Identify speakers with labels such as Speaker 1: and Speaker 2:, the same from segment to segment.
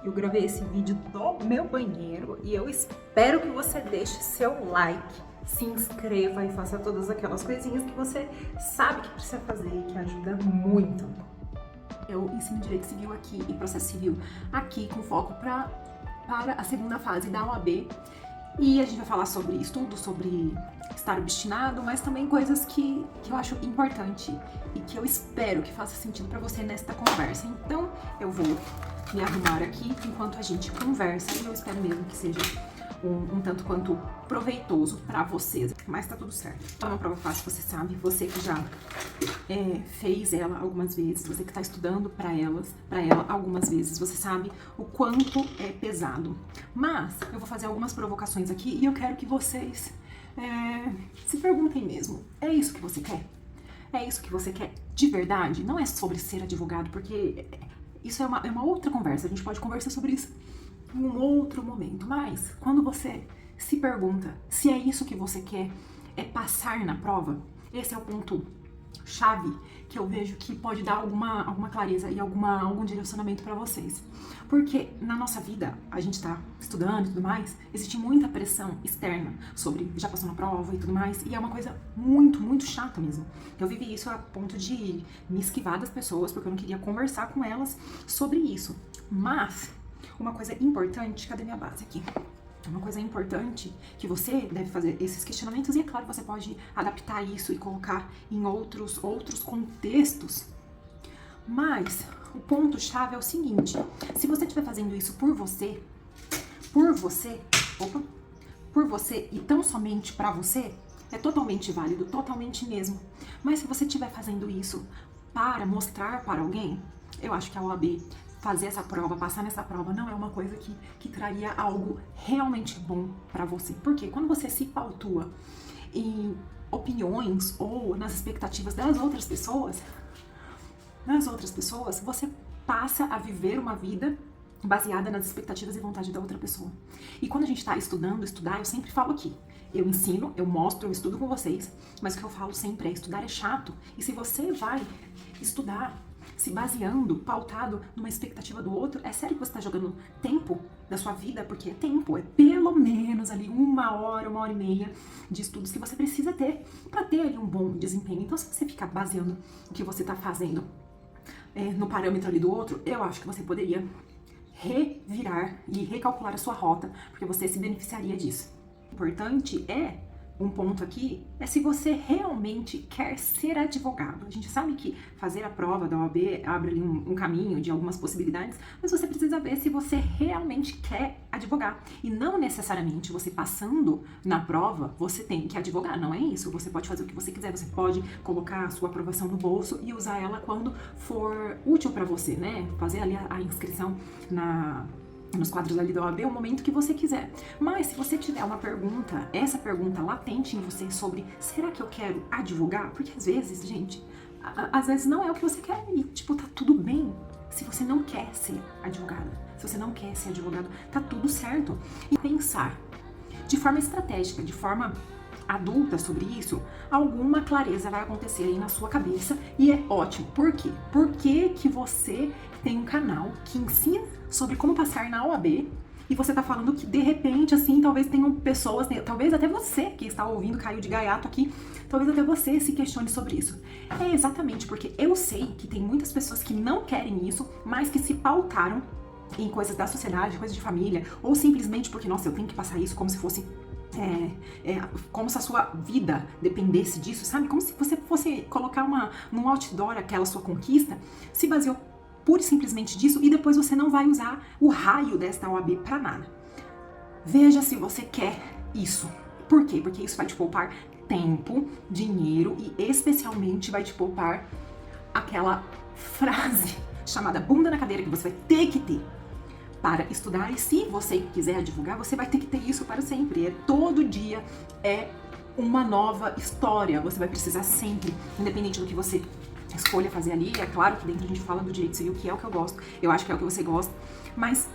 Speaker 1: Eu gravei esse vídeo do meu banheiro e eu espero que você deixe seu like, se inscreva e faça todas aquelas coisinhas que você sabe que precisa fazer e que ajuda muito. Eu ensino Direito Civil aqui e Processo Civil aqui com foco para a segunda fase da OAB. E a gente vai falar sobre estudo, sobre estar obstinado, mas também coisas que eu acho importante e que eu espero que faça sentido para você nesta conversa. Então, eu vou me arrumar aqui enquanto a gente conversa e eu espero mesmo que seja um tanto quanto proveitoso para vocês. Mas tá tudo certo. É uma prova fácil, você sabe, você que já fez ela algumas vezes, você que tá estudando para ela algumas vezes, você sabe o quanto é pesado. Mas eu vou fazer algumas provocações aqui e eu quero que vocês se perguntem mesmo, é isso que você quer? É isso que você quer de verdade? Não é sobre ser advogado, porque isso é uma outra conversa, a gente pode conversar sobre isso em um outro momento, mas quando você se pergunta se é isso que você quer, é passar na prova, esse é o ponto chave que eu vejo que pode dar alguma clareza e algum direcionamento para vocês. Porque na nossa vida, a gente tá estudando e tudo mais, existe muita pressão externa sobre já passou na prova e tudo mais, e é uma coisa muito, muito chata mesmo. Eu vivi isso a ponto de me esquivar das pessoas, porque eu não queria conversar com elas sobre isso. Mas uma coisa importante, cadê minha base aqui? Uma coisa importante que você deve fazer esses questionamentos, e é claro, você pode adaptar isso e colocar em outros contextos, mas o ponto-chave é o seguinte: se você estiver fazendo isso por você e tão somente pra você, é totalmente válido, totalmente mesmo. Mas se você estiver fazendo isso para mostrar para alguém, eu acho que a OAB fazer essa prova, passar nessa prova, não é uma coisa que traria algo realmente bom pra você. Porque quando você se pautua em opiniões ou nas expectativas das outras pessoas, você passa a viver uma vida baseada nas expectativas e vontade da outra pessoa. E quando a gente tá estudar, eu sempre falo aqui, eu ensino, eu mostro, eu estudo com vocês, mas o que eu falo sempre é, estudar é chato. E se você vai estudar se baseando, pautado numa expectativa do outro, é sério que você tá jogando tempo da sua vida? Porque é tempo, é pelo menos ali uma hora e meia de estudos que você precisa ter para ter ali um bom desempenho. Então, se você ficar baseando o que você tá fazendo no parâmetro ali do outro, eu acho que você poderia revirar e recalcular a sua rota, porque você se beneficiaria disso. O importante um ponto aqui é se você realmente quer ser advogado. A gente sabe que fazer a prova da OAB abre ali um caminho de algumas possibilidades, mas você precisa ver se você realmente quer advogar. E não necessariamente você passando na prova, você tem que advogar, não é isso. Você pode fazer o que você quiser, você pode colocar a sua aprovação no bolso e usar ela quando for útil para você, né? Fazer ali a inscrição nos quadros ali da OAB, o momento que você quiser. Mas se você tiver uma pergunta, essa pergunta latente em você sobre, será que eu quero advogar? Porque às vezes, gente, às vezes não é o que você quer e, tipo, tá tudo bem se você não quer ser advogada. Se você não quer ser advogado, tá tudo certo. E pensar de forma estratégica, de forma adulta sobre isso, alguma clareza vai acontecer aí na sua cabeça e é ótimo. Por quê? Porque que você tem um canal que ensina sobre como passar na OAB e você tá falando que de repente, assim, talvez tenham pessoas, talvez até você que está ouvindo, caiu de gaiato aqui, talvez até você se questione sobre isso. É exatamente porque eu sei que tem muitas pessoas que não querem isso, mas que se pautaram em coisas da sociedade, coisas de família, ou simplesmente porque, nossa, eu tenho que passar isso como se fosse como se a sua vida dependesse disso, sabe? Como se você fosse colocar num outdoor aquela sua conquista, se baseou pura e simplesmente disso e depois você não vai usar o raio desta OAB pra nada. Veja se você quer isso. Por quê? Porque isso vai te poupar tempo, dinheiro e especialmente vai te poupar aquela frase chamada bunda na cadeira que você vai ter que ter para estudar. E se você quiser advogar, você vai ter que ter isso para sempre. Todo dia é uma nova história. Você vai precisar sempre, independente do que você escolha fazer ali. É claro que dentro a gente fala do direito civil, que é o que eu gosto. Eu acho que é o que você gosta. Mas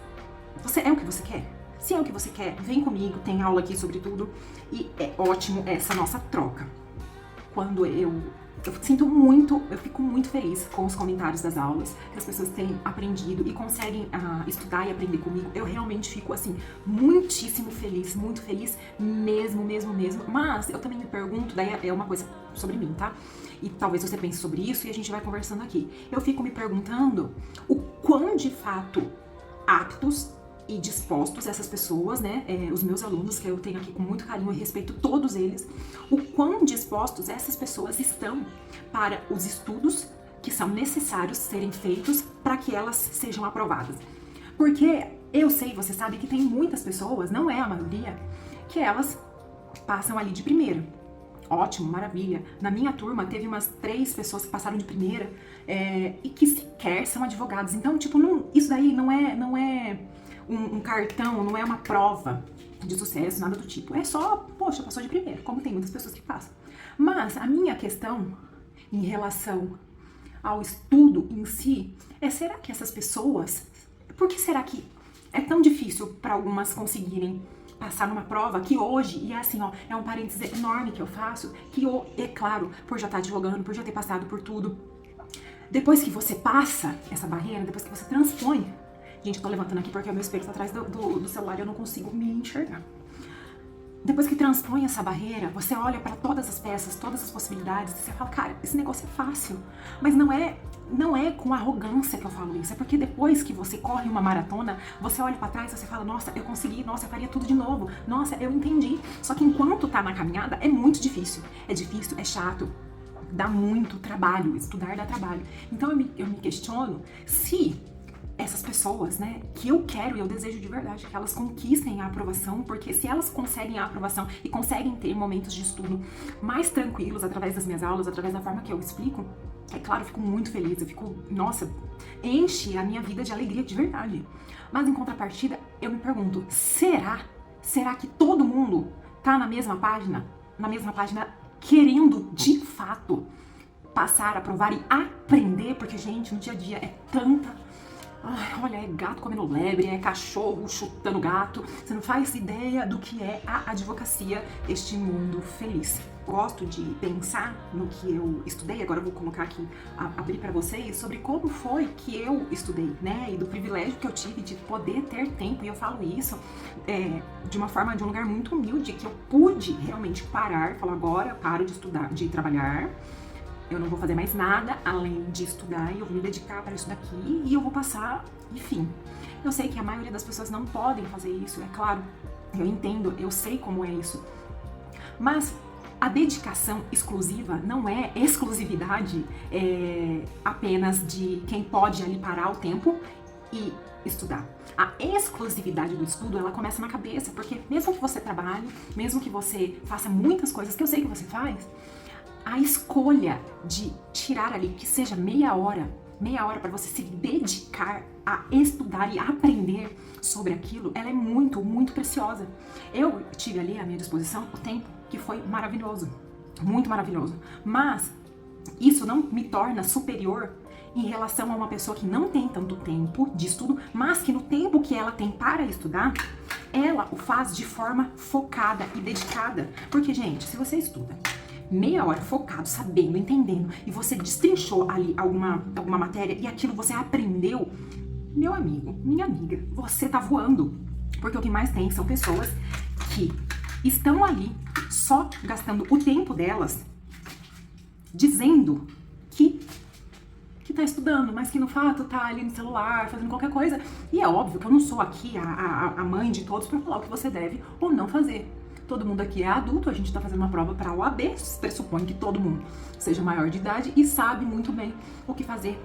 Speaker 1: você é o que você quer? Se é o que você quer, vem comigo, tem aula aqui sobre tudo. E é ótimo essa nossa troca. Quando eu eu fico muito feliz com os comentários das aulas, que as pessoas têm aprendido e conseguem estudar e aprender comigo. Eu realmente fico, assim, muitíssimo feliz, muito feliz mesmo. Mas eu também me pergunto, daí é uma coisa sobre mim, tá? E talvez você pense sobre isso e a gente vai conversando aqui. Eu fico me perguntando o quão de fato aptos e dispostos essas pessoas, né, os meus alunos, que eu tenho aqui com muito carinho e respeito todos eles, o quão dispostos essas pessoas estão para os estudos que são necessários serem feitos para que elas sejam aprovadas. Porque eu sei, você sabe que tem muitas pessoas, não é a maioria, que elas passam ali de primeira. Ótimo, maravilha. Na minha turma teve umas 3 pessoas que passaram de primeira e que sequer são advogados. Então, tipo, isso daí não é um cartão, não é uma prova de sucesso, nada do tipo. É só, poxa, passou de primeira, como tem muitas pessoas que passam. Mas a minha questão em relação ao estudo em si será que essas pessoas, por que será que é tão difícil para algumas conseguirem passar numa prova que hoje, e é assim, ó, é um parênteses enorme que eu faço, que eu, é claro, por já estar advogando, por já ter passado por tudo, depois que você passa essa barreira, depois que você transpõe, gente, eu tô levantando aqui porque o meu espelho tá atrás do celular e eu não consigo me enxergar. Depois que transpõe essa barreira, você olha para todas as peças, todas as possibilidades, e você fala, cara, esse negócio é fácil. Mas não é com arrogância que eu falo isso, é porque depois que você corre uma maratona, você olha para trás e você fala, nossa, eu consegui, nossa, eu faria tudo de novo, nossa, eu entendi. Só que enquanto tá na caminhada, é muito difícil, é chato, dá muito trabalho, estudar dá trabalho. Então eu me questiono se essas pessoas, né, que eu quero e eu desejo de verdade que elas conquistem a aprovação, porque se elas conseguem a aprovação e conseguem ter momentos de estudo mais tranquilos através das minhas aulas, através da forma que eu explico, é claro, eu fico muito feliz, eu fico, nossa, enche a minha vida de alegria de verdade. Mas em contrapartida, eu me pergunto, será que todo mundo tá na mesma página querendo de fato passar, aprovar e aprender? Porque, gente, no dia a dia é tanta... Ai, olha, é gato comendo lebre, é cachorro chutando gato. Você não faz ideia do que é a advocacia, este mundo feliz. Gosto de pensar no que eu estudei, agora eu vou colocar aqui, abrir para vocês, sobre como foi que eu estudei, né? E do privilégio que eu tive de poder ter tempo, e eu falo isso de uma forma, de um lugar muito humilde, que eu pude realmente parar, falar, agora eu paro de estudar, de trabalhar, eu não vou fazer mais nada além de estudar e eu vou me dedicar para isso daqui e eu vou passar, enfim. Eu sei que a maioria das pessoas não podem fazer isso, é claro, eu entendo, eu sei como é isso. Mas a dedicação exclusiva não é exclusividade apenas de quem pode ali parar o tempo e estudar. A exclusividade do estudo, ela começa na cabeça, porque mesmo que você trabalhe, mesmo que você faça muitas coisas que eu sei que você faz, a escolha de tirar ali, que seja meia hora para você se dedicar a estudar e aprender sobre aquilo, ela é muito, muito preciosa. Eu tive ali à minha disposição o tempo que foi maravilhoso, muito maravilhoso, mas isso não me torna superior em relação a uma pessoa que não tem tanto tempo de estudo, mas que no tempo que ela tem para estudar, ela o faz de forma focada e dedicada. Porque, gente, se você estuda meia hora focado, sabendo, entendendo, e você destrinchou ali alguma matéria e aquilo você aprendeu, meu amigo, minha amiga, você tá voando. Porque o que mais tem são pessoas que estão ali só gastando o tempo delas dizendo que tá estudando, mas que no fato tá ali no celular, fazendo qualquer coisa. E é óbvio que eu não sou aqui a mãe de todos pra falar o que você deve ou não fazer. Todo mundo aqui é adulto, a gente tá fazendo uma prova para a OAB, pressupõe que todo mundo seja maior de idade e sabe muito bem o que fazer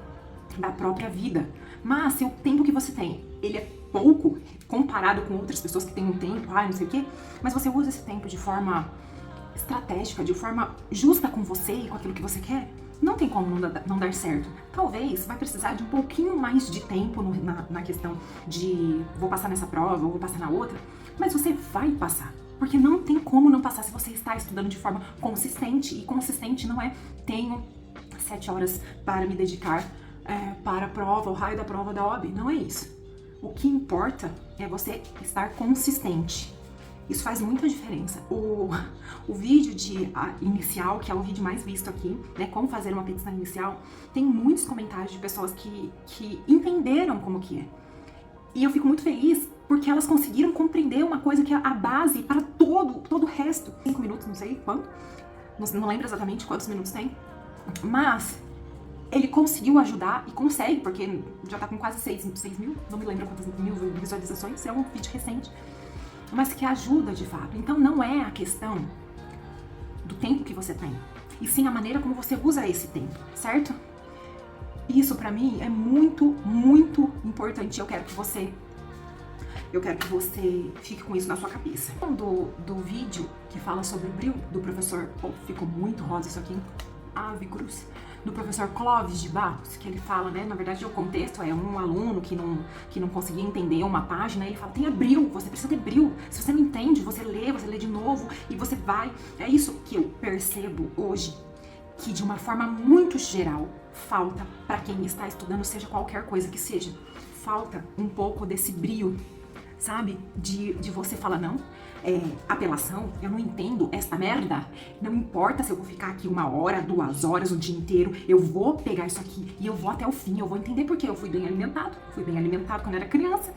Speaker 1: da própria vida. Mas se o tempo que você tem, ele é pouco comparado com outras pessoas que têm um tempo, não sei o quê, mas você usa esse tempo de forma estratégica, de forma justa com você e com aquilo que você quer, não tem como não dar certo. Talvez vai precisar de um pouquinho mais de tempo na questão de vou passar nessa prova ou vou passar na outra, mas você vai passar. Porque não tem como não passar se você está estudando de forma consistente. E consistente não é tenho 7 horas para me dedicar para a prova, o raio da prova da OAB. Não é isso. O que importa é você estar consistente. Isso faz muita diferença. O vídeo inicial, que é o vídeo mais visto aqui, né, como fazer uma petição inicial, tem muitos comentários de pessoas que entenderam como que é. E eu fico muito feliz porque elas conseguiram compreender uma coisa que é a base para todo o resto. 5 minutos, não sei quanto, não lembro exatamente quantos minutos tem, mas ele conseguiu ajudar e consegue, porque já tá com quase 6 mil, não me lembro quantas mil visualizações, é um vídeo recente, mas que ajuda de fato. Então não é a questão do tempo que você tem, e sim a maneira como você usa esse tempo, certo? Isso pra mim é muito, muito importante. Eu quero que você fique com isso na sua cabeça. Do vídeo que fala sobre o brilho do professor, ficou muito rosa isso aqui, Ave Cruz, do professor Clóvis de Barros, que ele fala, né, na verdade o contexto é um aluno que não conseguia entender uma página, ele fala, tenha brilho, você precisa ter brilho, se você não entende, você lê de novo e você vai. É isso que eu percebo hoje, que de uma forma muito geral, falta para quem está estudando, seja qualquer coisa que seja, falta um pouco desse brilho, sabe? De você falar, não, apelação, eu não entendo esta merda, não importa se eu vou ficar aqui 1 hora, 2 horas, o dia inteiro, eu vou pegar isso aqui e eu vou até o fim, eu vou entender porque eu fui bem alimentado quando era criança,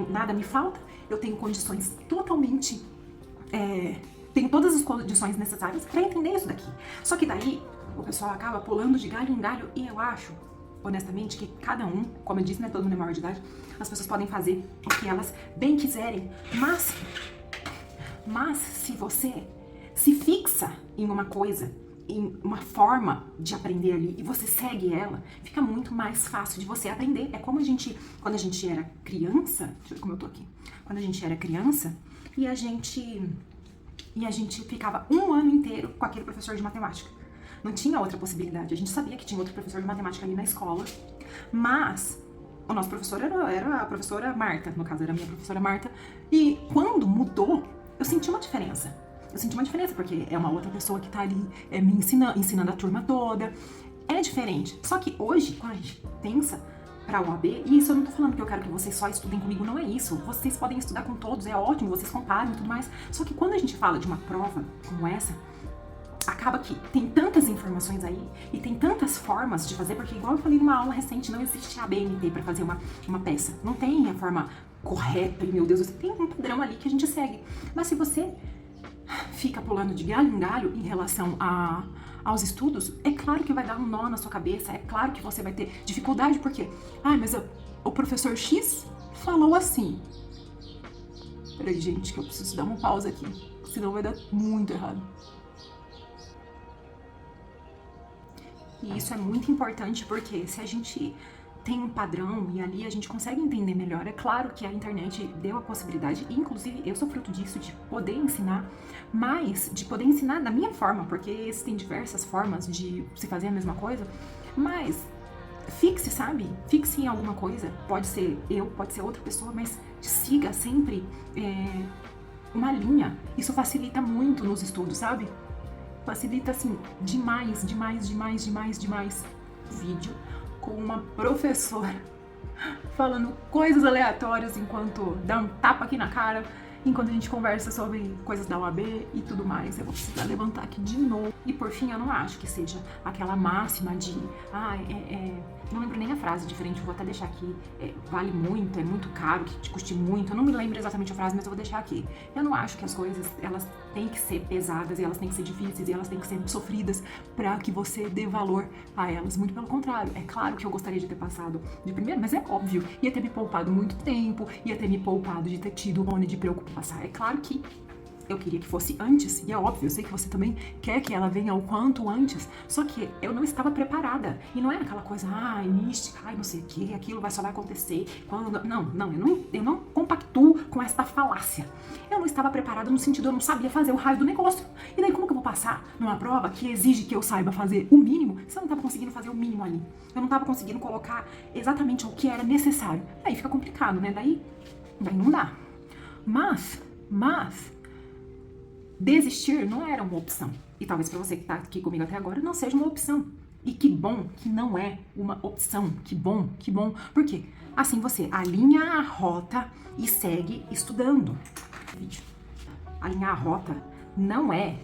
Speaker 1: nada me falta, eu tenho condições totalmente, tenho todas as condições necessárias para entender isso daqui. Só que daí o pessoal acaba pulando de galho em galho e eu acho, honestamente, que cada um, como eu disse, né, todo mundo é maior de idade, as pessoas podem fazer o que elas bem quiserem, mas se você se fixa em uma coisa, em uma forma de aprender ali, e você segue ela, fica muito mais fácil de você aprender. É como quando a gente era criança, deixa eu ver como eu tô aqui, quando a gente era criança, e a gente ficava 1 ano inteiro com aquele professor de matemática. Não tinha outra possibilidade. A gente sabia que tinha outro professor de matemática ali na escola, mas o nosso professor era a professora Marta, no caso era a minha professora Marta, e quando mudou, eu senti uma diferença. Porque é uma outra pessoa que tá ali me ensinando a turma toda. É diferente. Só que hoje, quando a gente pensa pra OAB, e isso eu não tô falando que eu quero que vocês só estudem comigo, não é isso. Vocês podem estudar com todos, é ótimo, vocês comparem e tudo mais. Só que quando a gente fala de uma prova como essa, acaba que tem tantas informações aí e tem tantas formas de fazer, porque igual eu falei numa aula recente, não existe a BNT para fazer uma peça. Não tem a forma correta e, meu Deus, você tem um padrão ali que a gente segue. Mas se você fica pulando de galho em galho em relação aos estudos, é claro que vai dar um nó na sua cabeça, é claro que você vai ter dificuldade, porque, mas o professor X falou assim. Peraí, gente, que eu preciso dar uma pausa aqui, senão vai dar muito errado. E isso é muito importante porque se a gente tem um padrão e ali a gente consegue entender melhor, é claro que a internet deu a possibilidade, e inclusive eu sou fruto disso, de poder ensinar, mas de poder ensinar da minha forma, porque existem diversas formas de se fazer a mesma coisa, mas fixe, sabe? Fixe em alguma coisa, pode ser eu, pode ser outra pessoa, mas siga sempre uma linha. Isso facilita muito nos estudos, sabe? Facilita, assim, demais. Vídeo com uma professora falando coisas aleatórias enquanto dá um tapa aqui na cara, enquanto a gente conversa sobre coisas da UAB e tudo mais. Eu vou precisar levantar aqui de novo. E por fim, eu não acho que seja aquela máxima de, não lembro nem a frase diferente, eu vou até deixar aqui, vale muito, é muito caro, que te custe muito, eu não me lembro exatamente a frase, mas eu vou deixar aqui. Eu não acho que as coisas, elas têm que ser pesadas, e elas têm que ser difíceis, e elas têm que ser sofridas pra que você dê valor a elas. Muito pelo contrário, é claro que eu gostaria de ter passado de primeiro, mas é óbvio, ia ter me poupado muito tempo, ia ter me poupado de ter tido onde de preocupar passar. É claro que eu queria que fosse antes, e é óbvio, eu sei que você também quer que ela venha o quanto antes, só que eu não estava preparada, e não é aquela coisa, mística, não sei o que, aquilo só vai acontecer, quando... Não, eu não compactuo com esta falácia. Eu não estava preparada no sentido, eu não sabia fazer o raio do negócio, e daí como que eu vou passar numa prova que exige que eu saiba fazer o mínimo, se eu não estava conseguindo fazer o mínimo ali, eu não estava conseguindo colocar exatamente o que era necessário, aí fica complicado, né, daí não dá. Mas desistir não era uma opção. E talvez pra você que tá aqui comigo até agora não seja uma opção. E que bom que não é uma opção. Que bom. Por quê? Assim você alinha a rota e segue estudando. alinhar a rota não é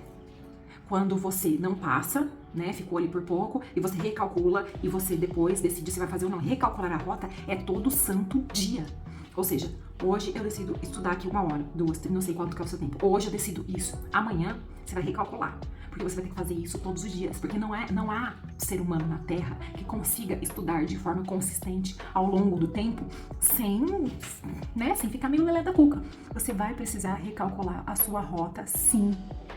Speaker 1: quando você não passa, né, ficou ali por pouco, e você recalcula, e você depois decide se vai fazer ou não. Recalcular a rota é todo santo dia. Ou seja, hoje eu decido estudar aqui 1 hora, 2, não sei quanto que é o seu tempo. Hoje eu decido isso. Amanhã você vai recalcular. Porque você vai ter que fazer isso todos os dias. Porque não há ser humano na Terra que consiga estudar de forma consistente ao longo do tempo sem ficar meio lelé da cuca. Você vai precisar recalcular a sua rota, sim.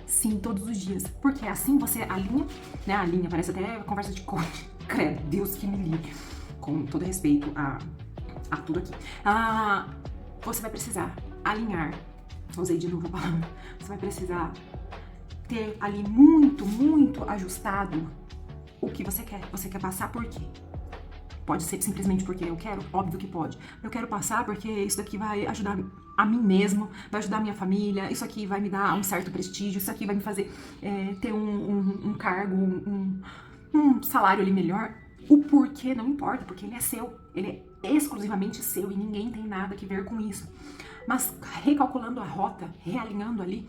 Speaker 1: Sim, todos os dias. Porque assim você alinha, né? Alinha, parece até conversa de coach. Credo, Deus que me livre. Com todo respeito a tudo aqui. Você vai precisar alinhar. Usei de novo a palavra. Você vai precisar ter ali muito, muito ajustado o que você quer. Você quer passar por quê? Pode ser simplesmente porque eu quero? Óbvio que pode. Eu quero passar porque isso daqui vai ajudar a mim mesmo, vai ajudar a minha família, isso aqui vai me dar um certo prestígio, isso aqui vai me fazer ter um cargo, um salário ali melhor. O porquê não importa, porque ele é seu, ele é exclusivamente seu e ninguém tem nada a ver com isso. Mas recalculando a rota, realinhando ali,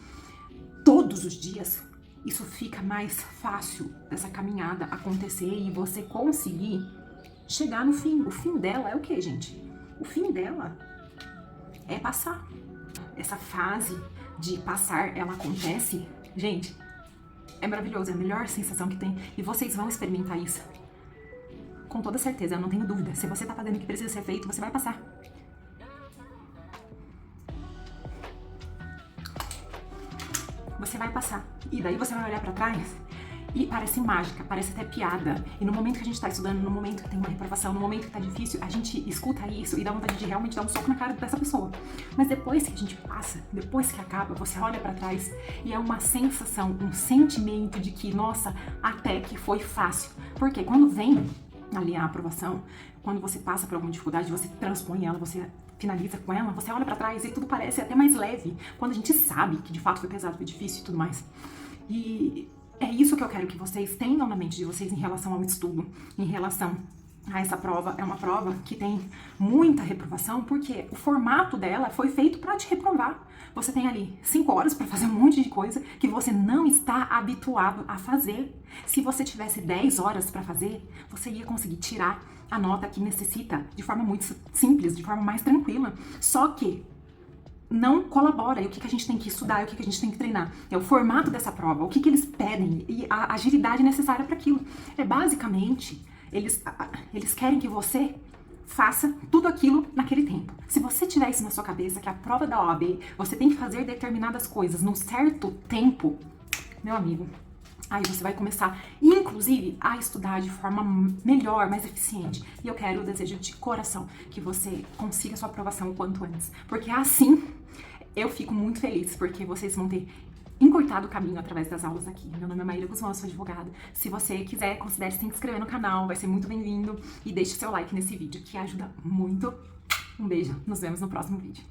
Speaker 1: todos os dias, isso fica mais fácil dessa caminhada acontecer e você conseguir chegar no fim. O fim dela é o quê, gente? O fim dela é passar. Essa fase de passar, ela acontece, gente, é maravilhoso, é a melhor sensação que tem. E vocês vão experimentar isso. Com toda certeza, eu não tenho dúvida. Se você tá fazendo o que precisa ser feito, você vai passar. Você vai passar. E daí você vai olhar pra trás e parece mágica, parece até piada. E no momento que a gente tá estudando, no momento que tem uma reprovação, no momento que tá difícil, a gente escuta isso e dá vontade de realmente dar um soco na cara dessa pessoa. Mas depois que a gente passa, depois que acaba, você olha pra trás e é uma sensação, um sentimento de que, nossa, até que foi fácil. Porque quando vem ali a aprovação, quando você passa por alguma dificuldade, você transpõe ela, você finaliza com ela, você olha pra trás e tudo parece até mais leve, quando a gente sabe que de fato foi pesado, foi difícil e tudo mais. E é isso que eu quero que vocês tenham na mente de vocês em relação ao estudo, em relação a essa prova. É uma prova que tem muita reprovação, porque o formato dela foi feito para te reprovar. Você tem ali 5 horas para fazer um monte de coisa que você não está habituado a fazer. Se você tivesse 10 horas para fazer, você ia conseguir tirar a nota que necessita de forma muito simples, de forma mais tranquila. Só que não colabora. E o que a gente tem que estudar, o que a gente tem que treinar? É o formato dessa prova, o que eles pedem e a agilidade necessária para aquilo. É basicamente, eles querem que você faça tudo aquilo naquele tempo. Se você tiver isso na sua cabeça, que a prova da OAB, você tem que fazer determinadas coisas num certo tempo, meu amigo, aí você vai começar, inclusive, a estudar de forma melhor, mais eficiente. E eu desejo de coração que você consiga sua aprovação o quanto antes. Porque assim, eu fico muito feliz, porque vocês vão ter encurtado o caminho através das aulas aqui. Meu nome é Maíra Guzmão, eu sou advogada. Se você quiser, considere se inscrever no canal, vai ser muito bem-vindo. E deixe seu like nesse vídeo, que ajuda muito. Um beijo, nos vemos no próximo vídeo.